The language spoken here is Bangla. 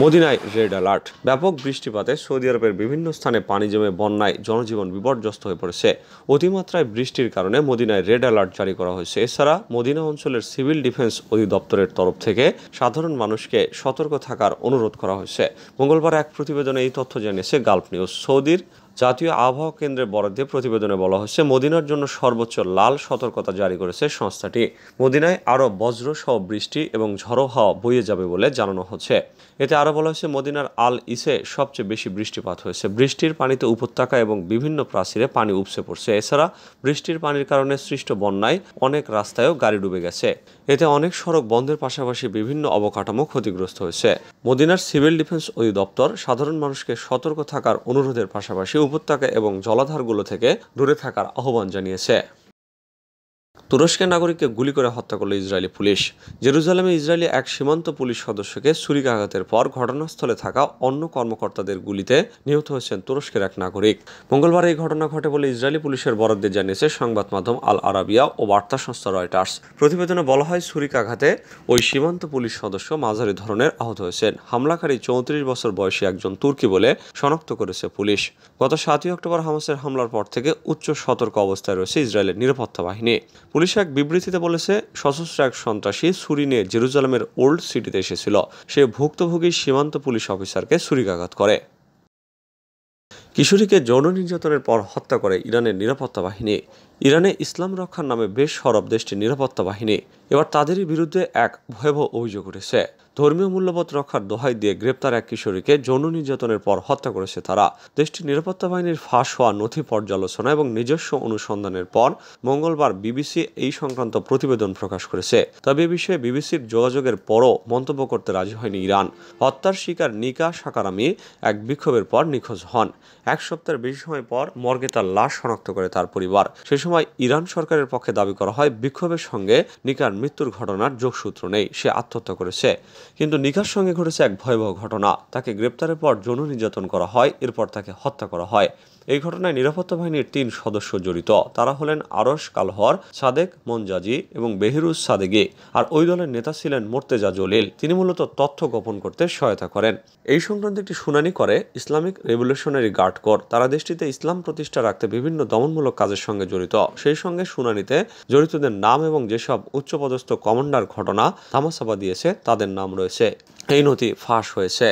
মদিনায় রেড অ্যালার্ট। ব্যাপক বৃষ্টিপাতে সৌদি আরবের বিভিন্ন স্থানে পানি জমে বন্যায় জনজীবন বিপর্যস্ত হয়ে পড়েছে। অতিমাত্রায় বৃষ্টির কারণে মদিনায় রেড অ্যালার্ট জারি করা হয়েছে। এছাড়া মদিনা অঞ্চলের সিভিল ডিফেন্স অধিদপ্তরের তরফ থেকে সাধারণ মানুষকে সতর্ক থাকার অনুরোধ করা হয়েছে। মঙ্গলবার এক প্রতিবেদনে এই তথ্য জানিয়েছে গালফ নিউজ। সৌদির জাতীয় আবহাওয়া কেন্দ্রের বরাদ্দে প্রতিবেদনে বলা হয়েছে, মদিনার জন্য সর্বোচ্চ লাল সতর্কতা জারি করেছে সংস্থাটি। মদিনায় আরও বজ্রসহ বৃষ্টি এবং ঝড়ো হাওয়া বয়ে যাবে বলে জানানো হচ্ছে। এতে আরও বলা হয়েছে, মদিনার আল ইসে সবচেয়ে বেশি বৃষ্টিপাত হয়েছে। বৃষ্টির পানিতে উপত্যকা এবং বিভিন্ন প্রাচীরে পানি উপচে পড়ছে। এছাড়া বৃষ্টির পানির কারণে সৃষ্ট বন্যায় অনেক রাস্তায়ও গাড়ি ডুবে গেছে। এতে অনেক সড়ক বন্ধের পাশাপাশি বিভিন্ন অবকাঠামো ক্ষতিগ্রস্ত হয়েছে। মদিনার সিভিল ডিফেন্স অধিদপ্তর সাধারণ মানুষকে সতর্ক থাকার অনুরোধের পাশাপাশি উপত্যকা এবং জলাধারগুলো থেকে দূরে থাকার আহ্বান জানিয়েছে। তুরস্কের নাগরিককে গুলি করে হত্যা করল ইসরায়েলি পুলিশ। জেরুজালেমে ইসরায়েলি এক সীমান্ত পুলিশ সদস্যকে ছুরিকাঘাতের পর ঘটনাস্থলে থাকা অন্য কর্মকর্তাদের গুলিতে নিহত হয়েছেন তুরস্কের এক নাগরিক। মঙ্গলবার এই ঘটনা ঘটে বলে ইসরায়েলি পুলিশের বরাদ্দে জানিয়েছে সংবাদ মাধ্যম আল আরাবিয়া ও বার্তা সংস্থা রয়টার্স। প্রতিবেদনে বলা হয়, ছুরিকাঘাতে ওই সীমান্ত পুলিশ সদস্য মাঝারি ধরনের আহত হয়েছেন। হামলাকারী 34 বছর বয়সী একজন তুর্কি বলে শনাক্ত করেছে পুলিশ। গত 7 অক্টোবর হামাসের হামলার পর থেকে উচ্চ সতর্ক অবস্থায় রয়েছে ইসরায়েলের নিরাপত্তা বাহিনী। পুলিশ এক বিবৃতিতে বলেছে, সশস্ত্র এক সন্ত্রাসী ছুরি নিয়ে জেরুজালেমের ওল্ড সিটিতে এসেছিল। সে ভুক্তভোগী সীমান্ত পুলিশ অফিসারকে ছুরিকাঘাত করে। কিশোরীকে যৌন নির্যাতনের পর হত্যা করে ইরানের নিরাপত্তা বাহিনী। ইরানে ইসলাম রক্ষার নামে বেশ সরব দেশটির নিরাপত্তা বাহিনী এবার তাদেরই বিরুদ্ধে এক ভয়াবহ অভিযোগ উঠেছে। ধর্মীয় মূল্যবোধ রক্ষার দোহাই দিয়ে গ্রেপ্তার এক কিশোরীকে যৌন নির্যাতনের পর হত্যা করেছে তারা। দেশটির নিরাপত্তা বাহিনীর ফাঁস হওয়া নথি পর্যালোচনা এবং নিজস্ব অনুসন্ধানের পর মঙ্গলবার বিবিসি এই সংক্রান্ত প্রতিবেদন প্রকাশ করেছে। তবে এ বিষয়ে বিবিসির যোগাযোগের পরও মন্তব্য করতে রাজি হয়নি ইরান। হত্যার শিকার নিকা সাকারামি এক বিক্ষোভের পর নিখোঁজ হন। এক সপ্তাহের বেশি সময় পর মর্গে তার লাশ শনাক্ত করে তার পরিবার। সে সময় ইরান সরকারের পক্ষে দাবি করা হয়, বিক্ষোভের সঙ্গে নিকার মৃত্যুর ঘটনার যোগসূত্র নেই, সে আত্মহত্যা করেছে। কিন্তু নিকার সঙ্গে ঘটেছে এক ভয়াবহ ঘটনা। তাকে গ্রেপ্তারের পর যৌন নির্যাতন করা হয়, এরপর তাকে হত্যা করা হয়। এই ঘটনায় নিরাপত্তা বাহিনীর 3 সদস্য জড়িত। তারা হলেন আরশ কালহর, সাদেক মনজাজি এবং বেহিরুজ সাদেগি। আর ওই দলের নেতা ছিলেন মোর্তেজা জলিল। তিনি মূলত তথ্য গোপন করতে সহায়তা করেন। এই সংক্রান্ত একটি শুনানি করে ইসলামিক রেভলিউশনারি গার্ড কোর। তারা দেশটিতে ইসলাম প্রতিষ্ঠা রাখতে বিভিন্ন দমনমূলক কাজের সঙ্গে জড়িত। সেই সঙ্গে শুনানিতে জড়িতদের নাম এবং যেসব উচ্চপদস্থ কমান্ডার ঘটনা ধামাচাপা দিয়েছে তাদের নাম রয়েছে। এই নথি ফাঁস হয়েছে।